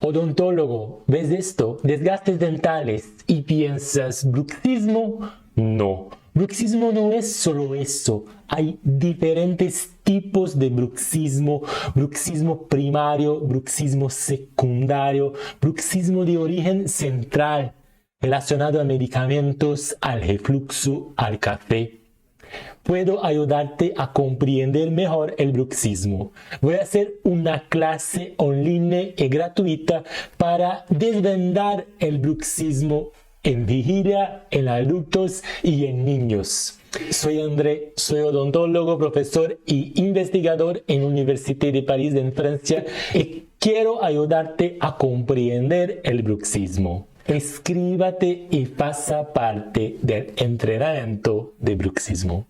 Odontólogo, ¿ves esto? Desgastes dentales y piensas, ¿bruxismo? No, bruxismo no es solo eso. Hay diferentes tipos de bruxismo: bruxismo primario, bruxismo secundario, bruxismo de origen central, relacionado a medicamentos, al refluxo, al café. Puedo ayudarte a comprender mejor el bruxismo. Voy a hacer una clase online y gratuita para desvendar el bruxismo en vigilia, en adultos y en niños. Soy André, soy odontólogo, profesor y investigador en la Universidad de París en Francia y quiero ayudarte a comprender el bruxismo. Inscríbete y pasa parte del entrenamiento de bruxismo.